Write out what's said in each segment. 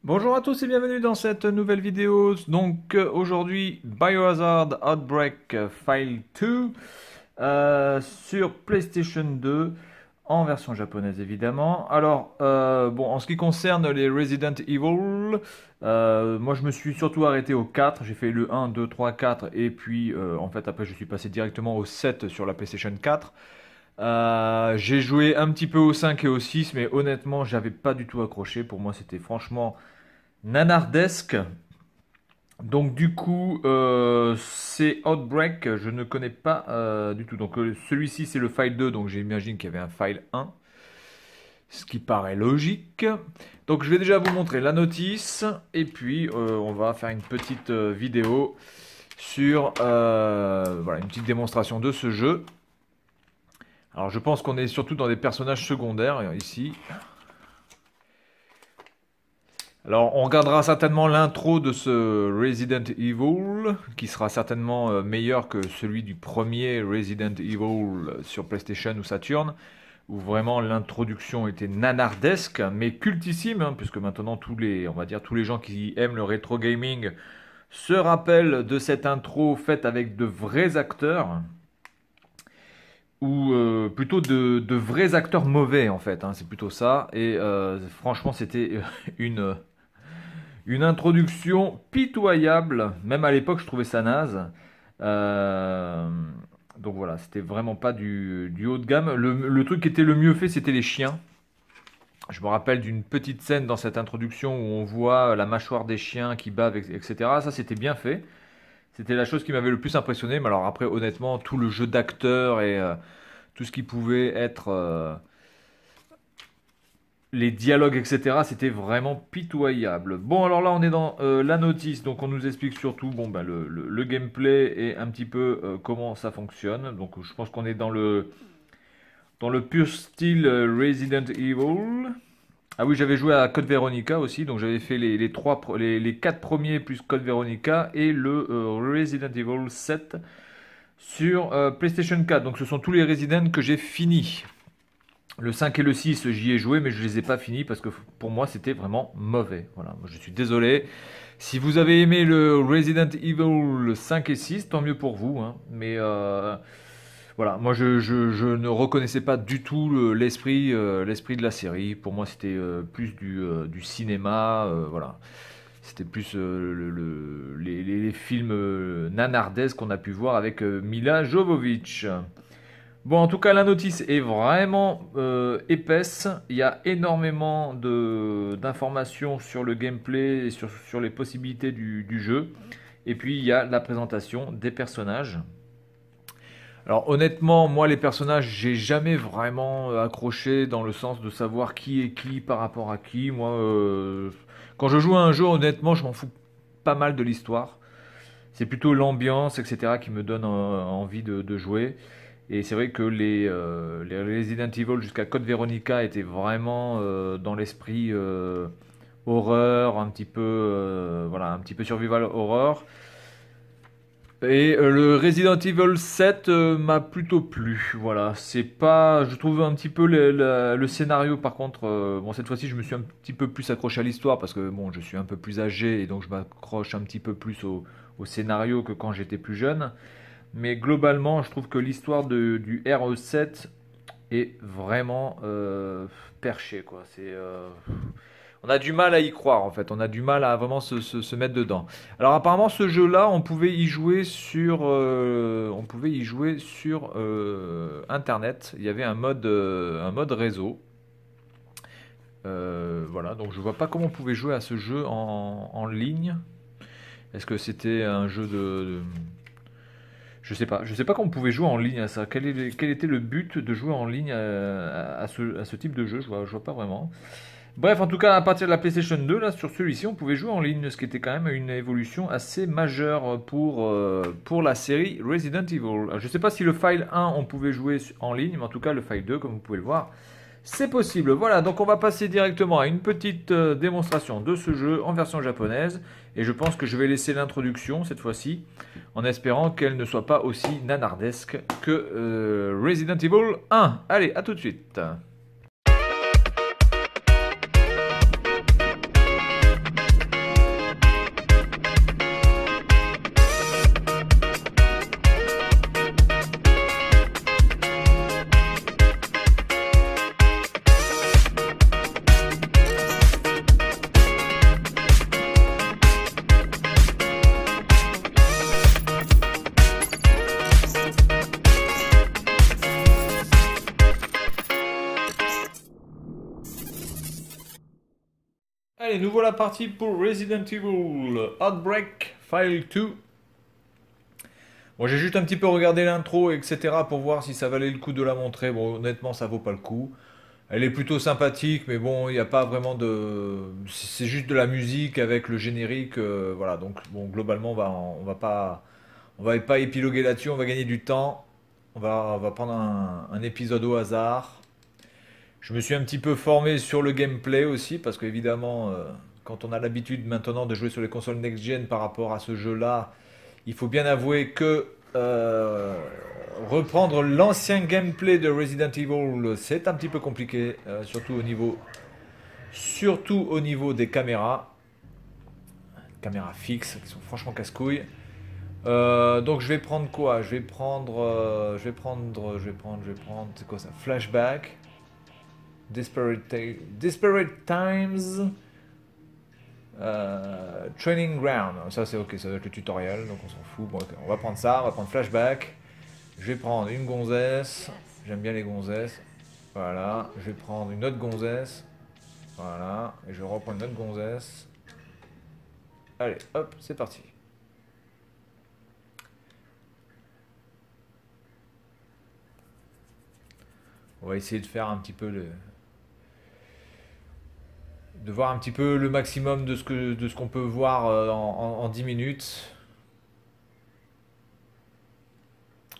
Bonjour à tous et bienvenue dans cette nouvelle vidéo. Donc aujourd'hui Biohazard Outbreak File 2 sur PlayStation 2 en version japonaise évidemment. Alors bon, en ce qui concerne les Resident Evil, moi je me suis surtout arrêté au 4. J'ai fait le 1, 2, 3, 4 et puis en fait après je suis passé directement au 7 sur la PlayStation 4. J'ai joué un petit peu au 5 et au 6, mais honnêtement j'avais pas du tout accroché. Pour moi c'était franchement nanardesque. Donc du coup, c'est Outbreak, je ne connais pas du tout. Donc celui-ci c'est le file 2, donc j'imagine qu'il y avait un file 1, ce qui paraît logique. Donc je vais déjà vous montrer la notice, et puis on va faire une petite vidéo sur voilà, une petite démonstration de ce jeu. Alors je pense qu'on est surtout dans des personnages secondaires ici. Alors, on regardera certainement l'intro de ce Resident Evil, qui sera certainement meilleur que celui du premier Resident Evil sur PlayStation ou Saturn, où vraiment l'introduction était nanardesque, mais cultissime, hein, puisque maintenant on va dire tous les gens qui aiment le rétro gaming se rappellent de cette intro faite avec de vrais acteurs, ou plutôt de vrais acteurs mauvais en fait, hein, c'est plutôt ça. Et franchement, c'était une introduction pitoyable, même à l'époque je trouvais ça naze. Euh, donc voilà, c'était vraiment pas du haut de gamme. Le truc qui était le mieux fait, c'était les chiens. Je me rappelle d'une petite scène dans cette introduction où on voit la mâchoire des chiens qui bavent, etc. Ça, c'était bien fait. C'était la chose qui m'avait le plus impressionné. Mais alors après, honnêtement, tout le jeu d'acteurs et tout ce qui pouvait être les dialogues, etc., c'était vraiment pitoyable. Bon, alors là, on est dans la notice, donc on nous explique surtout bon, bah, le gameplay et un petit peu comment ça fonctionne. Donc je pense qu'on est dans le pur style Resident Evil. Ah oui, j'avais joué à Code Veronica aussi, donc j'avais fait les 4 premiers plus Code Veronica et le Resident Evil 7 sur PlayStation 4. Donc ce sont tous les Resident que j'ai finis. Le 5 et le 6, j'y ai joué, mais je ne les ai pas finis parce que pour moi, c'était vraiment mauvais. Voilà, je suis désolé. Si vous avez aimé le Resident Evil 5 et 6, tant mieux pour vous, hein. Mais voilà, moi, je ne reconnaissais pas du tout l'esprit de la série. Pour moi, c'était plus du cinéma. Voilà. C'était plus les films nanardesques qu'on a pu voir avec Mila Jovovich. Bon, en tout cas, la notice est vraiment épaisse. Il y a énormément d'informations sur le gameplay et sur les possibilités du jeu. Et puis, il y a la présentation des personnages. Alors, honnêtement, moi, les personnages, j'ai jamais vraiment accroché dans le sens de savoir qui est qui par rapport à qui. Moi, quand je joue à un jeu, honnêtement, je m'en fous pas mal de l'histoire. C'est plutôt l'ambiance, etc., qui me donne envie de jouer. Et c'est vrai que les Resident Evil jusqu'à Code Veronica étaient vraiment dans l'esprit horreur, un petit peu, voilà, un petit peu survival horror. Et le Resident Evil 7 m'a plutôt plu. Voilà, c'est pas, je trouve un petit peu le scénario. Par contre, bon, cette fois-ci, je me suis un petit peu plus accroché à l'histoire parce que bon, je suis un peu plus âgé et donc je m'accroche un petit peu plus au scénario que quand j'étais plus jeune. Mais globalement, je trouve que l'histoire du RE7 est vraiment perchée, quoi. On a du mal à y croire, en fait. On a du mal à vraiment se mettre dedans. Alors apparemment, ce jeu-là, on pouvait y jouer sur Internet. Il y avait un mode réseau. Voilà, donc je vois pas comment on pouvait jouer à ce jeu en ligne. Est-ce que c'était un jeu je sais pas. Je sais pas comment on pouvait jouer en ligne à ça. Quel était le but de jouer en ligne à ce type de jeu? Je vois pas vraiment. Bref, en tout cas, à partir de la PlayStation 2, là, sur celui-ci, on pouvait jouer en ligne, ce qui était quand même une évolution assez majeure pour la série Resident Evil. Je sais pas si le file 1, on pouvait jouer en ligne, mais en tout cas, le file 2, comme vous pouvez le voir, c'est possible. Voilà, donc on va passer directement à une petite démonstration de ce jeu en version japonaise. Et je pense que je vais laisser l'introduction cette fois-ci, en espérant qu'elle ne soit pas aussi nanardesque que Resident Evil 1. Allez, à tout de suite. Allez, nous voilà partis pour Resident Evil Outbreak File 2. Bon, j'ai juste un petit peu regardé l'intro, etc. pour voir si ça valait le coup de la montrer. Bon, honnêtement, ça vaut pas le coup. Elle est plutôt sympathique, mais bon, il n'y a pas vraiment de... C'est juste de la musique avec le générique. Voilà, donc bon, globalement, on va pas épiloguer là-dessus, on va gagner du temps. On va prendre un épisode au hasard. Je me suis un petit peu formé sur le gameplay aussi, parce qu'évidemment, quand on a l'habitude maintenant de jouer sur les consoles next-gen par rapport à ce jeu-là, il faut bien avouer que reprendre l'ancien gameplay de Resident Evil, c'est un petit peu compliqué, surtout au niveau des caméras. Caméras fixes, qui sont franchement casse-couilles. Donc je vais prendre quoi? Je vais prendre, c'est quoi ça? Flashback. Desperate Times. Training Ground. Ça c'est ok, ça doit être le tutoriel, donc on s'en fout. Bon, ok, on va prendre ça, on va prendre Flashback. Je vais prendre une gonzesse. J'aime bien les gonzesses. Voilà. Je vais prendre une autre gonzesse. Voilà. Et je reprends une autre gonzesse. Allez, hop, c'est parti. On va essayer de faire un petit peu de voir un petit peu le maximum de ce qu'on peut voir en 10 minutes.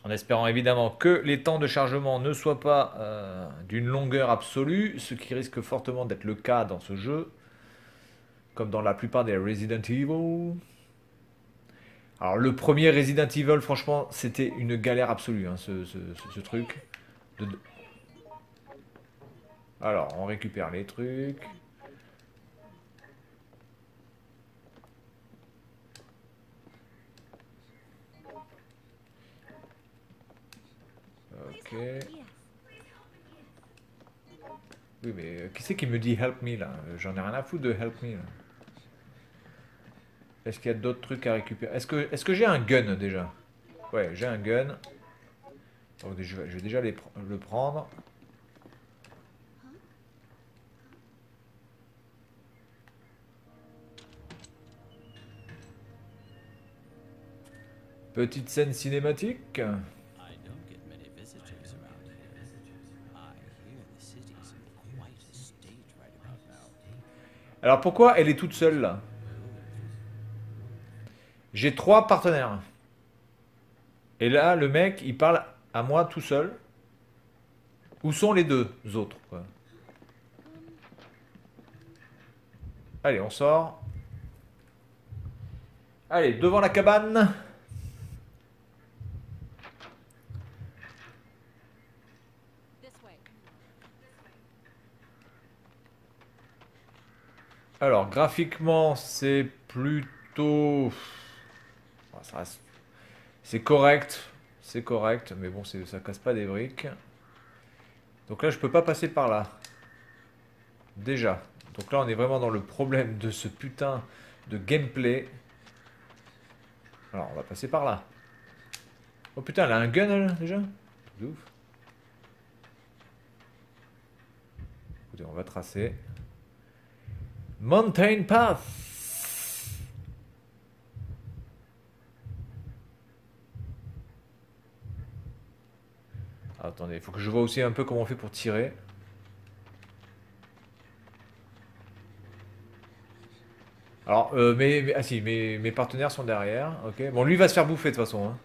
En espérant évidemment que les temps de chargement ne soient pas d'une longueur absolue, ce qui risque fortement d'être le cas dans ce jeu, comme dans la plupart des Resident Evil. Alors le premier Resident Evil, franchement, c'était une galère absolue, hein, ce truc. De- Alors, on récupère les trucs. Ok. Oui, mais qui c'est qui me dit help me là? J'en ai rien à foutre de help me là. Est-ce qu'il y a d'autres trucs à récupérer? Est-ce que j'ai un gun déjà? Ouais, j'ai un gun. Donc je vais déjà le prendre. Petite scène cinématique. I don't get many visitors around here. I hear the city's in quite a state right about now. Alors pourquoi elle est toute seule là? J'ai 3 partenaires. Et là, le mec, il parle à moi tout seul. Où sont les deux autres quoi? Allez, on sort. Allez, devant la cabane. Alors, graphiquement, c'est plutôt... Bon, c'est correct. C'est correct, mais bon, ça casse pas des briques. Donc là, je peux pas passer par là. Déjà. Donc là, on est vraiment dans le problème de ce putain de gameplay. Alors, on va passer par là. Oh putain, elle a un gun, elle, déjà? Truc de ouf. Écoutez, on va tracer. Mountain Path. Ah, attendez, il faut que je vois aussi un peu comment on fait pour tirer. Alors, ah si, mes partenaires sont derrière, ok. Bon, lui va se faire bouffer de toute façon, hein.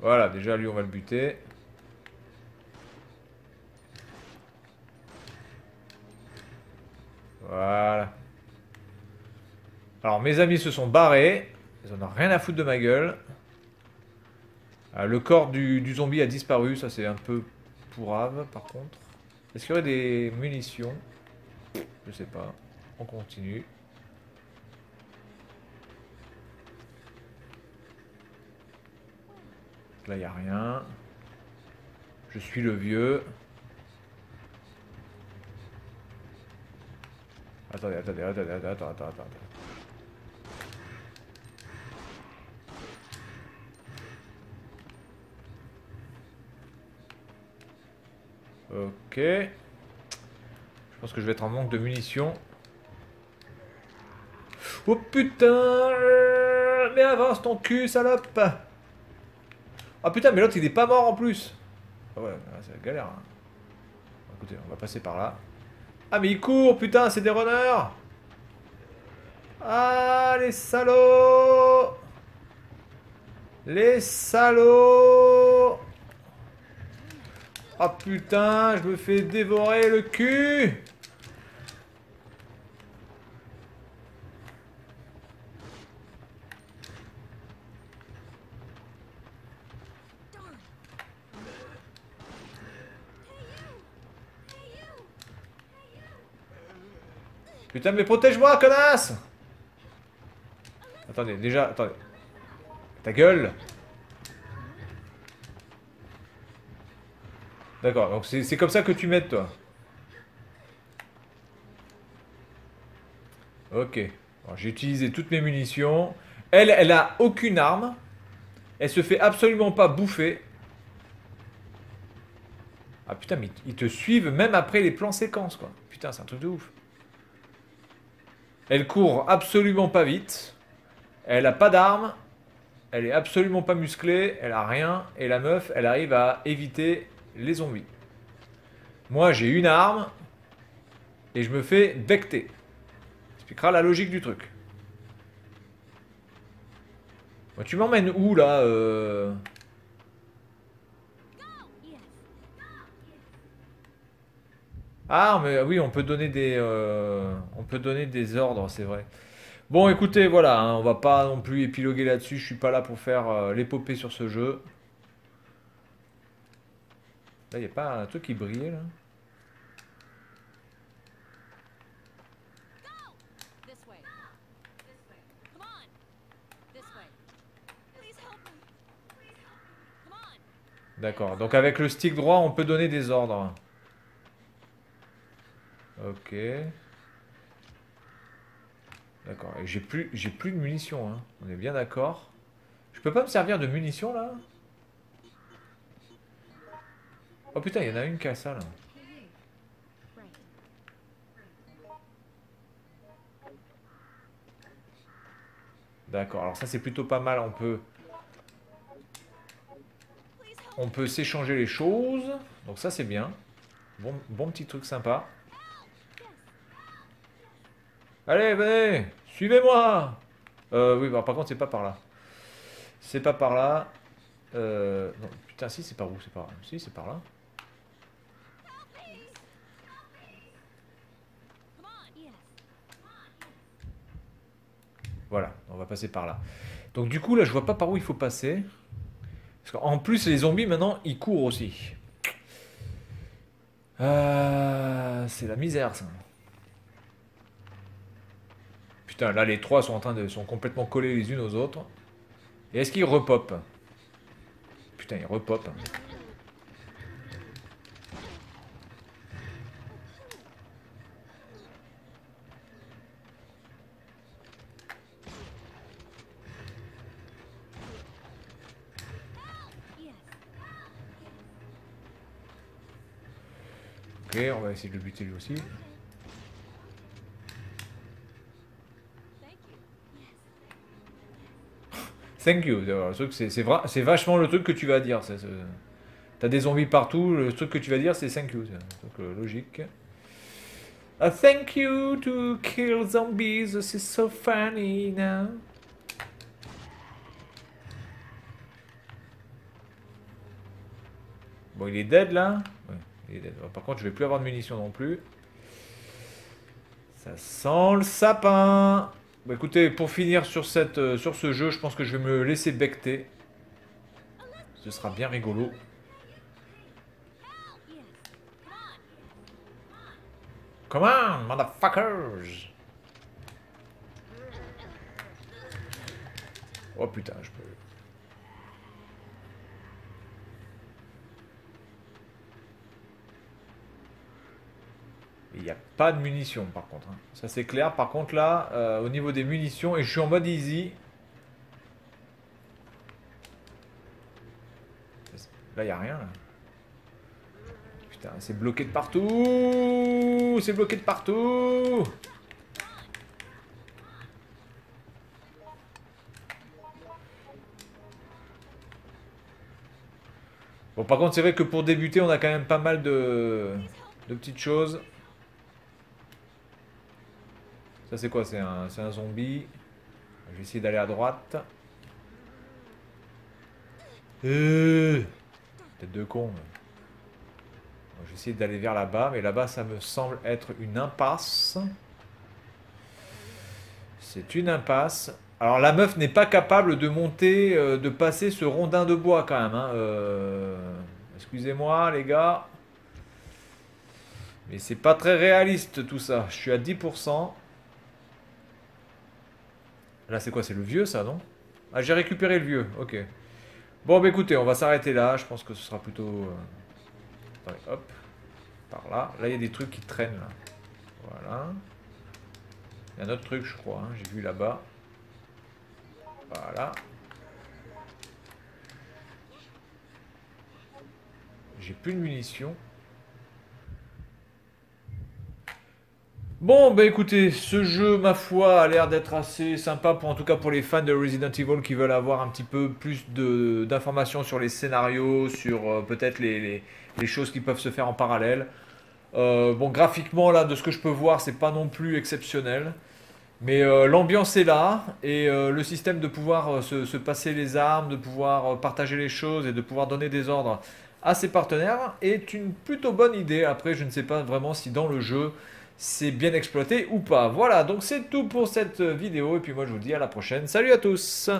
Voilà, déjà lui on va le buter. Voilà. Alors, mes amis se sont barrés. Ils en ont rien à foutre de ma gueule. Le corps du zombie a disparu, ça c'est un peu pourrave par contre. Est-ce qu'il y aurait des munitions? Je sais pas. On continue. Là, il n'y a rien. Je suis le vieux. Attendez. Attends. Ok. Je pense que je vais être en manque de munitions. Oh putain. Mais avance ton cul, salope. Ah putain, mais l'autre il est pas mort en plus. Ah ouais, c'est la galère. Hein. Écoutez, on va passer par là. Ah mais il court, putain, c'est des runners. Ah les salauds. Les salauds. Ah putain, je me fais dévorer le cul. Putain, mais protège-moi, connasse. Attendez, déjà, attendez. Ta gueule. D'accord, donc c'est comme ça que tu m'aides, toi. Ok. J'ai utilisé toutes mes munitions. Elle a aucune arme. Elle se fait absolument pas bouffer. Ah putain, mais ils te suivent même après les plans séquences, quoi. Putain, c'est un truc de ouf. Elle court absolument pas vite. Elle a pas d'arme. Elle est absolument pas musclée. Elle a rien. Et la meuf, elle arrive à éviter les zombies. Moi, j'ai une arme. Et je me fais becter. Expliquera la logique du truc. Bon, tu m'emmènes où, là Ah, mais oui, on peut donner des ordres, c'est vrai. Bon, écoutez, voilà, hein, on va pas non plus épiloguer là-dessus. Je suis pas là pour faire l'épopée sur ce jeu. Là, il n'y a pas un truc qui brillait, là? D'accord, donc avec le stick droit, on peut donner des ordres. Ok. D'accord, et j'ai plus de munitions, hein. On est bien d'accord. Je peux pas me servir de munitions, là? Oh putain, il y en a une qui a ça, là. D'accord, alors ça c'est plutôt pas mal, on peut s'échanger les choses. Donc ça c'est bien. Bon petit truc sympa. Allez, venez, suivez-moi. Oui, bah, par contre c'est pas par là. C'est pas par là. Non, putain, si c'est par où? C'est par là. Si c'est par là. Voilà, on va passer par là. Donc du coup là je vois pas par où il faut passer. Parce qu'en plus les zombies maintenant ils courent aussi. C'est la misère ça. Putain, là les trois sont complètement collés les unes aux autres. Et est-ce qu'ils repopent? Putain, ils repopent. Ok, on va essayer de le buter lui aussi. Thank you. C'est vachement le truc que tu vas dire. T'as des zombies partout, le truc que tu vas dire c'est thank you. C'est un truc logique. Thank you to kill zombies, this is so funny now. Bon, il est dead là. Ouais, il est dead. Par contre, je vais plus avoir de munitions non plus. Ça sent le sapin. Bon, écoutez, pour finir sur ce jeu, je pense que je vais me laisser becter. Ce sera bien rigolo. Come on, motherfuckers! Oh putain, je peux. Il n'y a pas de munitions par contre. Hein. Ça c'est clair. Par contre là, au niveau des munitions, et je suis en mode easy. Là, il n'y a rien là. Putain, c'est bloqué de partout. C'est bloqué de partout. Bon, par contre, c'est vrai que pour débuter, on a quand même pas mal de petites choses. Ça, c'est quoi? C'est un zombie. Je vais essayer d'aller à droite. Tête de con. Je vais essayer d'aller vers là-bas, mais là-bas, ça me semble être une impasse. C'est une impasse. Alors, la meuf n'est pas capable de monter, de passer ce rondin de bois, quand même. Hein. Excusez-moi, les gars. Mais c'est pas très réaliste, tout ça. Je suis à 10%. Là, c'est quoi? C'est le vieux, ça, non? Ah, j'ai récupéré le vieux. Ok. Bon, bah écoutez, on va s'arrêter là. Je pense que ce sera plutôt... Attendez, hop. Par là. Là, il y a des trucs qui traînent, là. Voilà. Il y a un autre truc, je crois. Hein. J'ai vu là-bas. Voilà. J'ai plus de munitions. Bon, bah écoutez, ce jeu, ma foi, a l'air d'être assez sympa, en tout cas pour les fans de Resident Evil qui veulent avoir un petit peu plus d'informations sur les scénarios, sur peut-être les choses qui peuvent se faire en parallèle. Bon, graphiquement, là, de ce que je peux voir, c'est pas non plus exceptionnel. Mais l'ambiance est là, et le système de pouvoir se passer les armes, de pouvoir partager les choses et de pouvoir donner des ordres à ses partenaires est une plutôt bonne idée. Après, je ne sais pas vraiment si dans le jeu c'est bien exploité ou pas. Voilà, donc c'est tout pour cette vidéo, et puis moi je vous dis à la prochaine. Salut à tous!